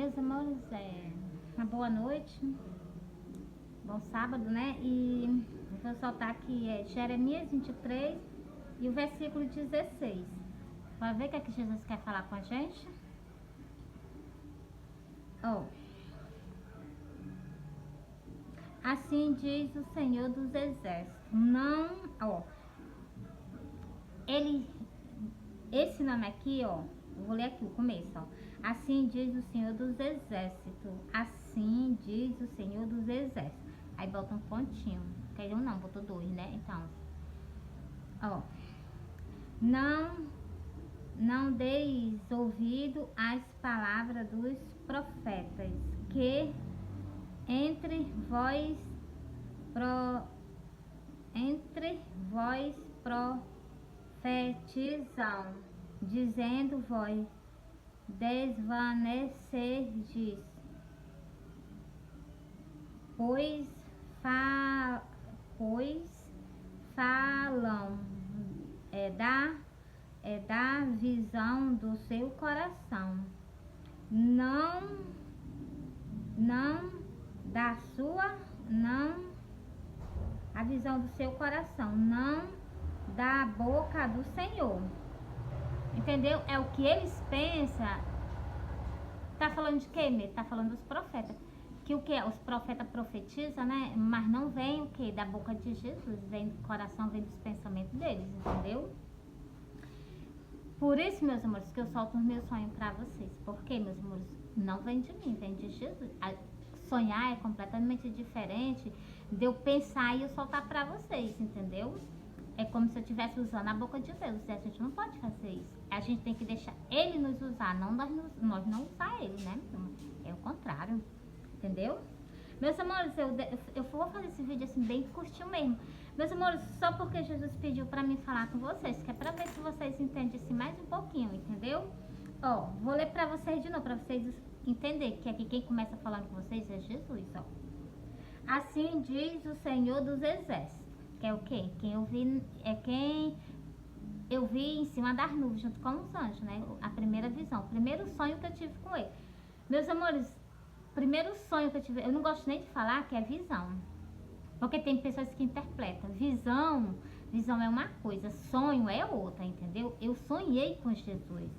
Meus amores, uma boa noite, bom sábado, né? E vou soltar aqui Jeremias 23 e o versículo 16. Vai ver o que é que Jesus quer falar com a gente? Assim diz o Senhor dos Exércitos. Esse nome aqui, eu vou ler aqui o começo, Assim diz o Senhor dos Exércitos. Assim diz o Senhor dos Exércitos. Aí bota um pontinho. Quer um não, botou dois, né? Então, não deis ouvido às palavras dos profetas que entre vós profetizam, dizendo vós desvanecerdes, pois falam da visão do seu coração, não a visão do seu coração, não da boca do Senhor. Entendeu? É o que eles pensam. Tá falando de quê? Tá falando dos profetas. Que o que? Os profetas profetizam, né? Mas não vem o que? Da boca de Jesus. Vem do coração, vem dos pensamentos deles, entendeu? Por isso, meus amores, que eu solto os meus sonhos pra vocês. Porque, meus amores, não vem de mim, vem de Jesus. Sonhar é completamente diferente de eu pensar e eu soltar pra vocês, entendeu? É como se eu estivesse usando a boca de Deus. E a gente não pode fazer isso. A gente tem que deixar Ele nos usar, não nós não usar Ele, né? É o contrário, entendeu? Meus amores, eu vou fazer esse vídeo assim bem curtinho mesmo. Meus amores, só porque Jesus pediu pra mim falar com vocês, que é pra ver se vocês entendem assim mais um pouquinho, entendeu? Vou ler pra vocês de novo, pra vocês entenderem que aqui quem começa falando com vocês é Jesus, Assim diz o Senhor dos Exércitos. Que é o quê? Quem eu vi em cima das nuvens, junto com os anjos, né? A primeira visão, o primeiro sonho que eu tive com ele. Meus amores, primeiro sonho que eu tive, eu não gosto nem de falar que é visão. Porque tem pessoas que interpretam. Visão é uma coisa, sonho é outra, entendeu? Eu sonhei com Jesus.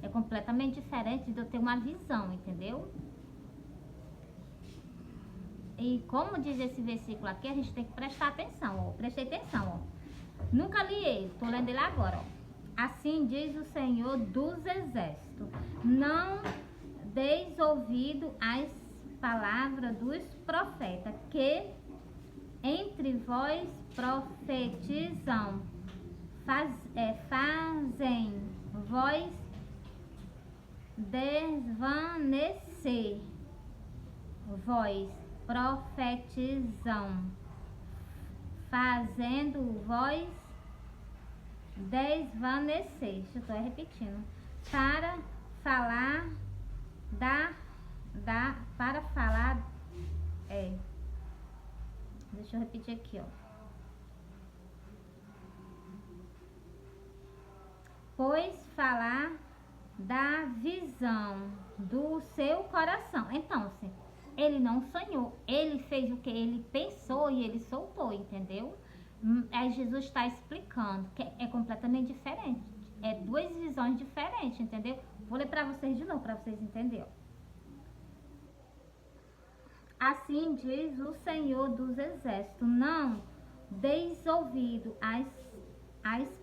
É completamente diferente de eu ter uma visão, entendeu? E como diz esse versículo aqui, a gente tem que prestar atenção, Prestei atenção, Nunca li ele, tô lendo ele agora, Assim diz o Senhor dos Exércitos. Não deis ouvido às palavras dos profetas que entre vós profetizam, fazem vós desvanecer, profetizam, fazendo voz desvanecer. Eu estou repetindo. Para falar deixa eu repetir aqui, Pois falar da visão do seu coração. Então, assim, ele não sonhou, ele fez o que ele pensou e ele soltou, entendeu? Aí Jesus está explicando que é completamente diferente, é duas visões diferentes, entendeu? Vou ler para vocês de novo, para vocês entenderem. Assim diz o Senhor dos Exércitos, não deis ouvido às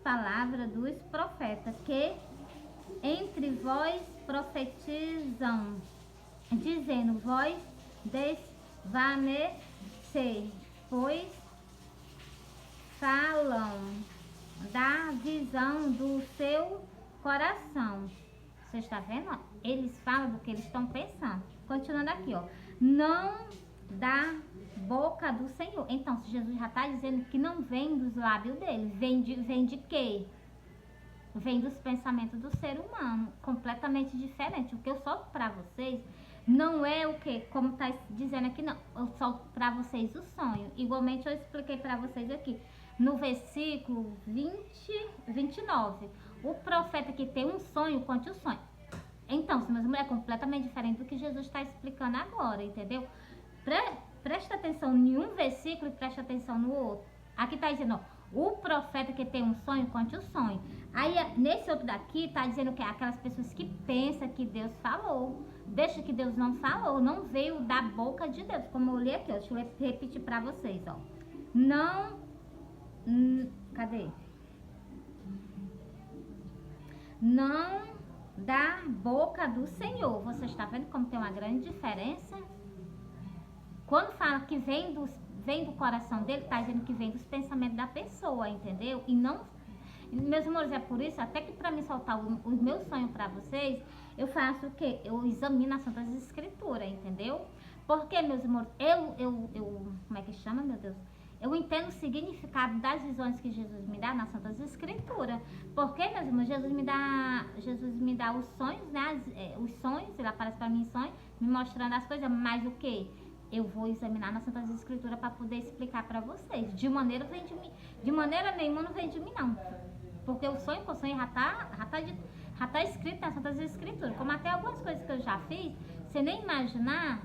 palavras dos profetas que entre vós profetizam, dizendo vós desvanecer, pois falam da visão do seu coração. Você está vendo? Eles falam do que eles estão pensando. Continuando aqui, não da boca do Senhor. Então, se Jesus já está dizendo que não vem dos lábios dele, vem de quê? Vem dos pensamentos do ser humano, completamente diferente. O que eu solto para vocês não é o que, como tá dizendo aqui, não. Eu solto para vocês o sonho. Igualmente eu expliquei para vocês aqui, no versículo 29. O profeta que tem um sonho, conte o sonho. Então, meus irmãos, é completamente diferente do que Jesus está explicando agora, entendeu? Presta atenção em um versículo e presta atenção no outro. Aqui está dizendo, ó, o profeta que tem um sonho, conte o sonho. Aí, nesse outro daqui, está dizendo que é aquelas pessoas que pensam que Deus falou. Deixa que Deus não falou, não veio da boca de Deus. Como eu li aqui, ó, deixa eu repetir para vocês, ó. Não... cadê? Não da boca do Senhor. Você está vendo como tem uma grande diferença? Quando fala que vem do coração dele, tá dizendo que vem dos pensamentos da pessoa, entendeu? E não... Meus amores, é por isso, até que para me soltar o meu sonho para vocês, eu faço o quê? Eu examino as Santas Escrituras, entendeu? Porque, meus amores, como é que chama, meu Deus? Eu entendo o significado das visões que Jesus me dá nas Santas Escrituras. Porque, meus irmãos, Jesus me dá os sonhos, né? Os sonhos, ele aparece para mim em sonhos, me mostrando as coisas, mas o quê? Eu vou examinar nas Santas Escrituras para poder explicar para vocês. De maneira nenhuma não vem de mim, não. Porque o sonho que eu sonho já tá escrito nas Santas Escrituras. Como até algumas coisas que eu já fiz, você nem imaginar,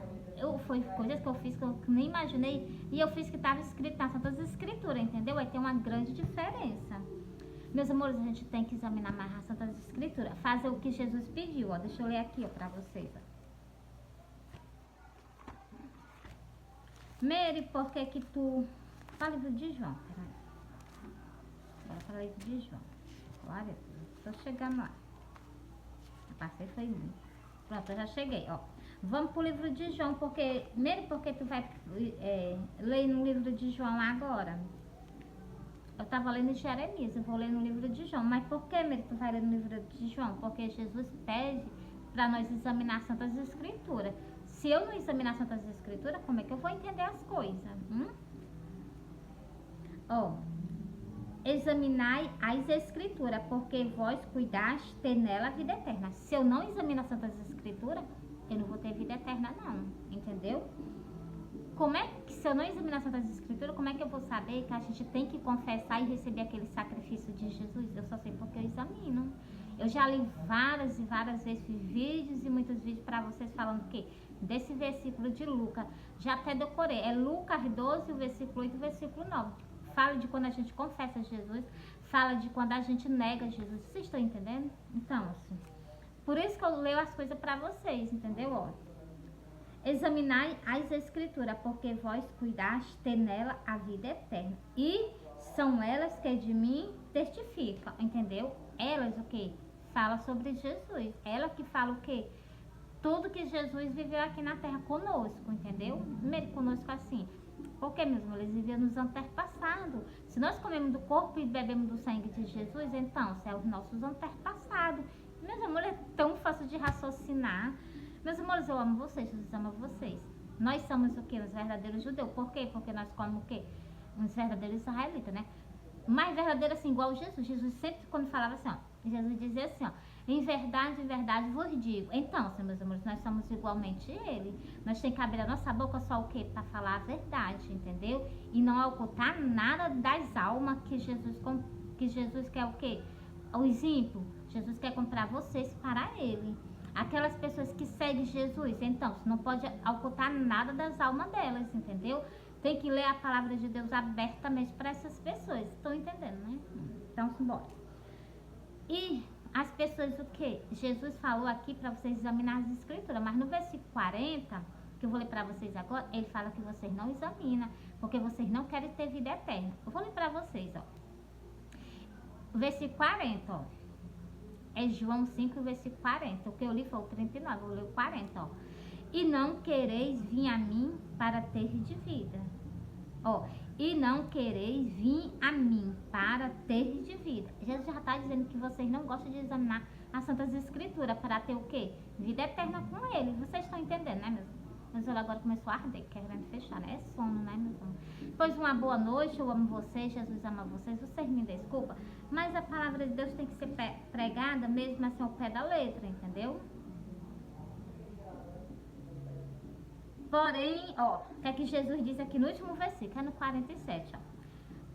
foi coisas que eu fiz que eu nem imaginei, e eu fiz que estava escrito nas Santas Escrituras, entendeu? Aí tem uma grande diferença. Meus amores, a gente tem que examinar mais as Santas Escrituras. Fazer o que Jesus pediu, ó. Deixa eu ler aqui, ó, para vocês, ó. Mary, por que que tu... Fala livro de João, peraí. Bora para o livro de João. Glória, tô chegando lá. Eu passei, foi muito. Pronto, eu já cheguei, ó. Vamos pro livro de João, porque... Mary, por que tu vai ler no livro de João agora? Eu tava lendo Jeremias, eu vou ler no livro de João. Mas por que, Mary, tu vai ler no livro de João? Porque Jesus pede para nós examinar as Santas Escrituras. Se eu não examinar as Santas Escrituras, como é que eu vou entender as coisas? Ó, examinai as Escrituras, porque vós cuidaste ter nela a vida eterna. Se eu não examinar as Santas Escrituras, eu não vou ter vida eterna, não. Entendeu? Como é que, se eu não examinar as Santas Escrituras, como é que eu vou saber que a gente tem que confessar e receber aquele sacrifício de Jesus? Eu só sei porque eu examino. Eu já li várias e várias vezes vídeos e muitos vídeos para vocês falando que desse versículo de Lucas, já até decorei, é Lucas 12, o versículo 8 e o versículo 9. Fala de quando a gente confessa Jesus, fala de quando a gente nega Jesus. Vocês estão entendendo? Então, assim, por isso que eu leio as coisas para vocês, entendeu? Ó, examinai as Escrituras, porque vós cuidaste ter nela a vida eterna. E são elas que de mim testificam, entendeu? Elas o quê? Fala sobre Jesus. Ela que fala o quê? Tudo que Jesus viveu aqui na terra conosco, entendeu? Primeiro conosco assim. Porque, meus irmãos, eles viviam nos antepassados. Se nós comemos do corpo e bebemos do sangue de Jesus, então, são os nossos antepassados. Meus amores, é tão fácil de raciocinar. Meus amores, eu amo vocês, Jesus ama vocês. Nós somos o quê? Os verdadeiros judeus. Por quê? Porque nós comemos o quê? Os verdadeiros israelitas, né? Mais verdadeiro assim, igual Jesus. Jesus sempre, quando falava assim, ó, Jesus dizia assim, ó, em verdade vos digo. Então, meus amores, nós somos igualmente ele. Nós temos que abrir a nossa boca só o quê? Para falar a verdade, entendeu? E não ocultar nada das almas que Jesus quer o quê? O exemplo, Jesus quer comprar vocês para ele. Aquelas pessoas que seguem Jesus, então, você não pode ocultar nada das almas delas, entendeu? Tem que ler a palavra de Deus abertamente para essas pessoas. Estão entendendo, né? Então, simbora. E as pessoas, o que? Jesus falou aqui para vocês examinar as Escrituras, mas no versículo 40, que eu vou ler para vocês agora, ele fala que vocês não examinam, porque vocês não querem ter vida eterna. Eu vou ler para vocês, ó. O versículo 40, ó. É João 5, versículo 40. O que eu li foi o 39, eu vou ler o 40, ó. E não quereis vir a mim para ter de vida. Ó, e não quereis vir a mim para ter de vida. Jesus já está dizendo que vocês não gostam de examinar as Santas Escrituras para ter o quê? Vida eterna com ele. Vocês estão entendendo, né, meus olhos agora começou a arder, querendo fechar, né? É sono, né, meus amores? Pois uma boa noite, eu amo vocês, Jesus ama vocês, vocês me desculpam, mas a palavra de Deus tem que ser pregada mesmo assim ao pé da letra, entendeu? Porém, ó, o que é que Jesus diz aqui no último versículo, é no 47, ó.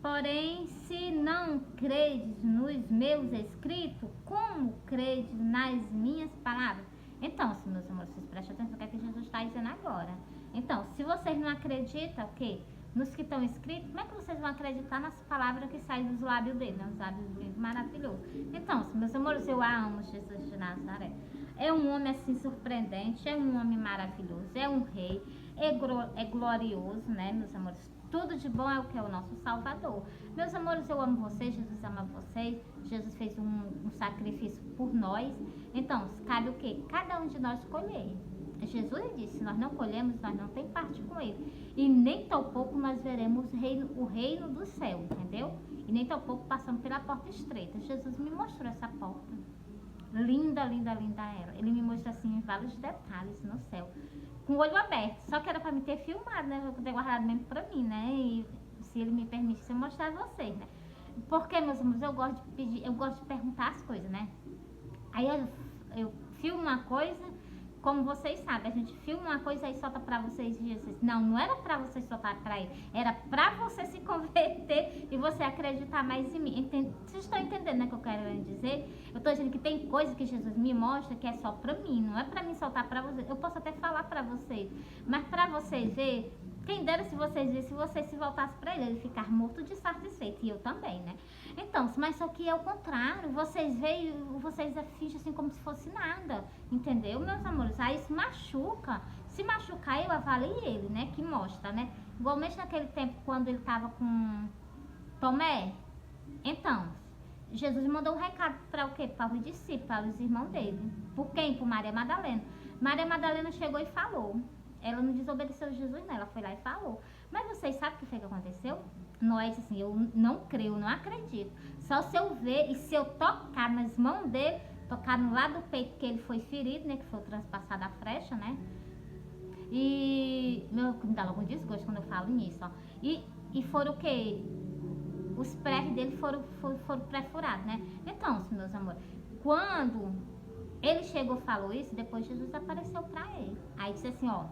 Porém, se não credes nos meus escritos, como credes nas minhas palavras? Então, se meus amores, vocês prestem atenção no que é que Jesus está dizendo agora. Então, se vocês não acreditam, o quê? Nos que estão escritos, como é que vocês vão acreditar nas palavras que saem dos lábios dele, né? Os lábios dele, maravilhoso. Então, meus amores, eu amo Jesus de Nazaré. É um homem assim surpreendente, é um homem maravilhoso, é um rei, é glorioso, né, meus amores? Tudo de bom é o que é o nosso Salvador. Meus amores, eu amo vocês, Jesus ama vocês, Jesus fez um sacrifício por nós. Então, cabe o quê? Cada um de nós colher. Jesus disse, se nós não colhemos, nós não tem parte com ele. E nem tão pouco nós veremos o reino do céu, entendeu? E nem tão pouco passamos pela porta estreita. Jesus me mostrou essa porta. Linda, linda, linda ela. Ele me mostrou assim em vários detalhes no céu. Com o olho aberto. Só que era pra me ter filmado, né? Eu ter guardado mesmo pra mim, né? E se ele me permitisse, eu mostrar a vocês, né? Porque, meus amigos, eu gosto de pedir, eu gosto de perguntar as coisas, né? Aí eu filmo uma coisa, como vocês sabem, a gente filma uma coisa e solta pra vocês e vocês. Não era pra vocês soltar pra ele, era pra você se converter e você acreditar mais em mim. Vocês estão entendendo, né, o que eu quero dizer? Eu tô dizendo que tem coisa que Jesus me mostra que é só pra mim, não é pra mim soltar pra vocês. Eu posso até falar pra vocês, mas pra vocês ver, quem dera se vocês vissem, se vocês se voltassem pra ele ficar morto de satisfeito, e eu também, né? Então, mas só que é o contrário, vocês veem, vocês fingem assim como se fosse nada, entendeu, meus amores? Aí isso machuca, se machucar eu avalio ele, né, que mostra, né? Igualmente naquele tempo quando ele tava com Tomé, então, Jesus mandou um recado para o quê? Para os discípulos, para os irmãos dele. Por quem? Por Maria Madalena. Maria Madalena chegou e falou. Ela não desobedeceu a Jesus, não. Ela foi lá e falou. Mas vocês sabem o que foi que aconteceu? Nós, assim, eu não creio, não acredito. Só se eu ver e se eu tocar nas mãos dele, tocar no lado do peito que ele foi ferido, né? Que foi transpassada a flecha, né? E me dá logo um desgosto quando eu falo nisso, ó. E foram o quê? Os pregos dele foram perfurados, né? Então, meus amores, quando ele chegou e falou isso, depois Jesus apareceu pra ele. Aí disse assim, ó,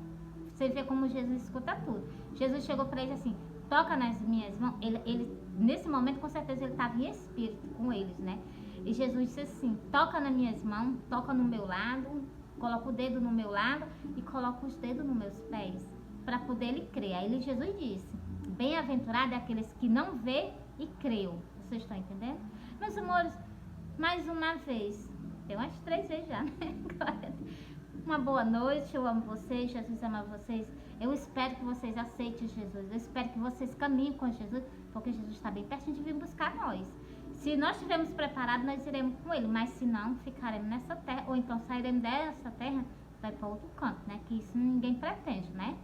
você vê como Jesus escuta tudo. Jesus chegou pra ele assim, toca nas minhas mãos. Ele nesse momento, com certeza, ele estava em espírito com eles, né? E Jesus disse assim, toca nas minhas mãos, toca no meu lado, coloca o dedo no meu lado e coloca os dedos nos meus pés, para poder ele crer. Aí Jesus disse, bem-aventurado é aqueles que não vê e creu. Vocês estão entendendo? Meus amores, mais uma vez, tem umas 3 vezes já, né? Uma boa noite, eu amo vocês, Jesus ama vocês. Eu espero que vocês aceitem Jesus, eu espero que vocês caminhem com Jesus, porque Jesus está bem pertinho de vir buscar nós. Se nós estivermos preparados, nós iremos com Ele, mas se não, ficaremos nessa terra, ou então sairemos dessa terra, vai para outro canto, né? Que isso ninguém pretende, né?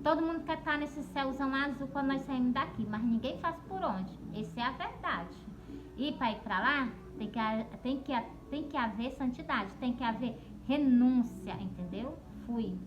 Todo mundo quer estar nesse céuzão azul quando nós saímos daqui, mas ninguém faz por onde. Essa é a verdade. E para ir para lá, tem que haver santidade, tem que haver renúncia, entendeu? Fui.